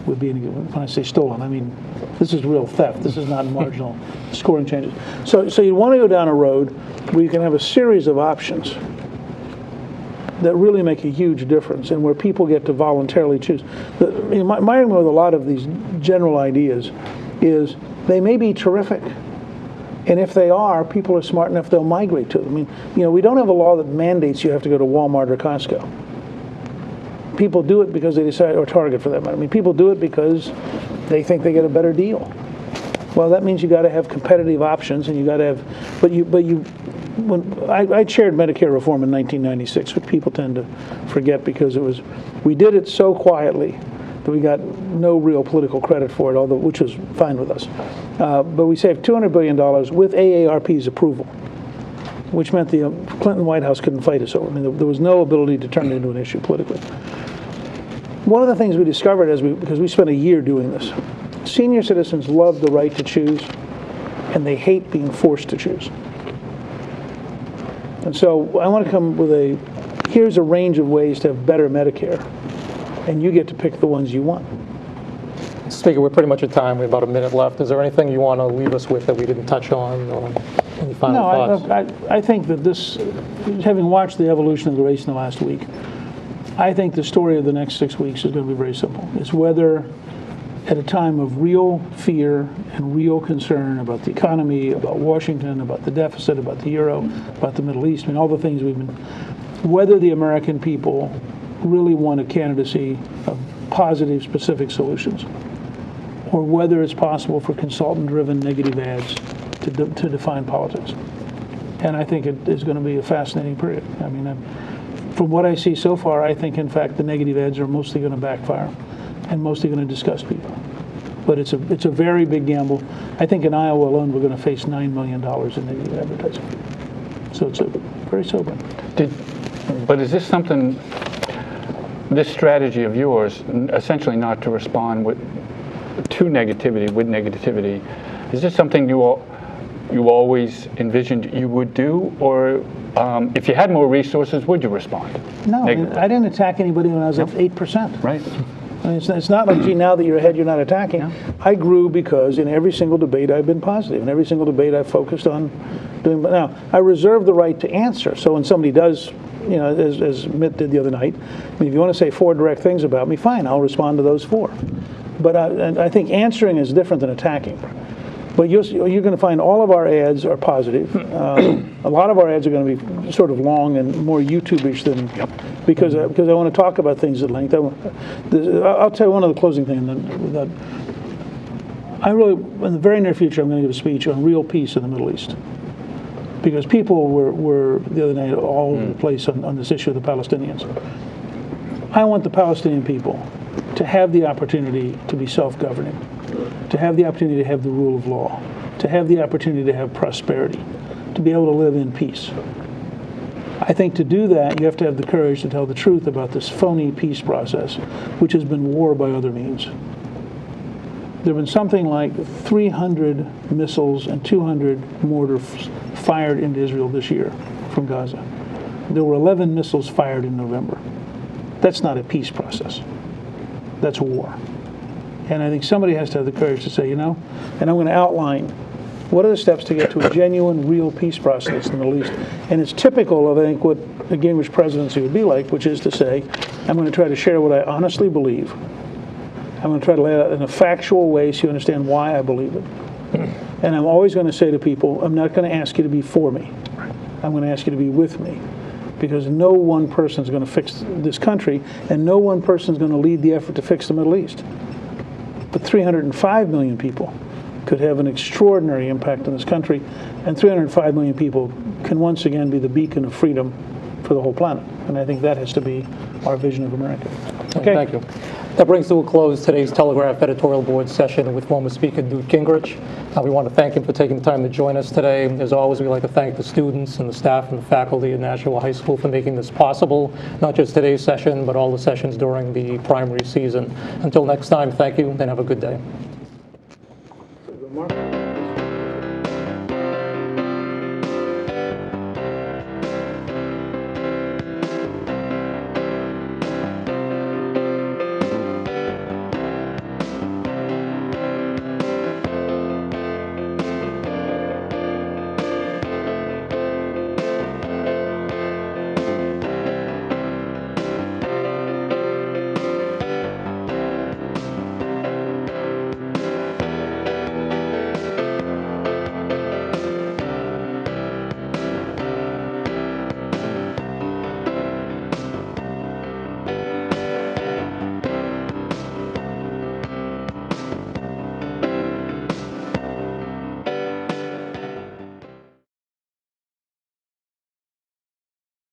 would be, when I say stolen, I mean, this is real theft. This is not marginal scoring changes. So you want to go down a road where you can have a series of options that really make a huge difference and where people get to voluntarily choose. My argument with a lot of these general ideas is they may be terrific, And if they are, people are smart enough, they'll migrate to them. I mean, we don't have a law that mandates you have to go to Walmart or Costco. People do it because they decide, or Target for that matter. I mean, people do it because they think they get a better deal. Well, that means you got to have competitive options, and you got to have. When I chaired Medicare reform in 1996, which people tend to forget because we did it so quietly that we got no real political credit for it, which was fine with us. But we saved $200 billion with AARP's approval, which meant the Clinton White House couldn't fight us over. I mean, there was no ability to turn it into an issue politically. One of the things we discovered because we spent a year doing this, senior citizens love the right to choose, and they hate being forced to choose. And so I want to come with here's a range of ways to have better Medicare, and you get to pick the ones you want. Speaker, we're pretty much at time. We have about a minute left. Is there anything you want to leave us with that we didn't touch on, or any final thoughts? I think that this, having watched the evolution of the race in the last week, I think the story of the next 6 weeks is going to be very simple. It's whether, at a time of real fear and real concern about the economy, about Washington, about the deficit, about the euro, about the Middle East, I mean, all the things whether the American people really want a candidacy of positive, specific solutions, or whether it's possible for consultant-driven negative ads to define politics. And I think it is going to be a fascinating period. I mean, from what I see so far, I think, in fact, the negative ads are mostly going to backfire and mostly going to disgust people. But it's a very big gamble. I think in Iowa alone, we're going to face $9 million in negative advertising. So it's very sobering. But is this something, this strategy of yours, essentially not to respond to negativity with negativity, is this something you always envisioned you would do, or if you had more resources, would you respond? No, I didn't attack anybody when I was at 8%. Right. I mean, it's not like, gee, now that you're ahead, you're not attacking. Yeah. I grew because in every single debate I've been positive. In every single debate I've focused on doing. But now, I reserve the right to answer. So when somebody does, as Mitt did the other night, I mean, if you want to say 4 direct things about me, fine, I'll respond to those 4. But I think answering is different than attacking. But you're going to find all of our ads are positive. A lot of our ads are going to be sort of long and more YouTube-ish than, because I want to talk about things at length. I'll tell you one other closing thing. That I really, in the very near future, I'm going to give a speech on real peace in the Middle East. Because people were the other night all over the place on this issue of the Palestinians. I want the Palestinian people to have the opportunity to be self-governing, to have the opportunity to have the rule of law, to have the opportunity to have prosperity, to be able to live in peace. I think to do that, you have to have the courage to tell the truth about this phony peace process, which has been war by other means. There have been something like 300 missiles and 200 mortars fired into Israel this year from Gaza. There were 11 missiles fired in November. That's not a peace process. That's war. And I think somebody has to have the courage to say, and I'm going to outline what are the steps to get to a genuine, real peace process in the Middle East. And it's typical of, I think, what a Gingrich presidency would be like, which is to say, I'm going to try to share what I honestly believe. I'm going to try to lay it out in a factual way so you understand why I believe it. And I'm always going to say to people, I'm not going to ask you to be for me. I'm going to ask you to be with me. Because no one person is going to fix this country, and no one person is going to lead the effort to fix the Middle East. But 305 million people could have an extraordinary impact on this country, and 305 million people can once again be the beacon of freedom for the whole planet. And I think that has to be our vision of America. Okay. Thank you. That brings to a close today's Telegraph Editorial Board session with former Speaker Newt Gingrich. We want to thank him for taking the time to join us today. As always, we'd like to thank the students and the staff and the faculty at Nashua High School for making this possible, not just today's session, but all the sessions during the primary season. Until next time, thank you and have a good day.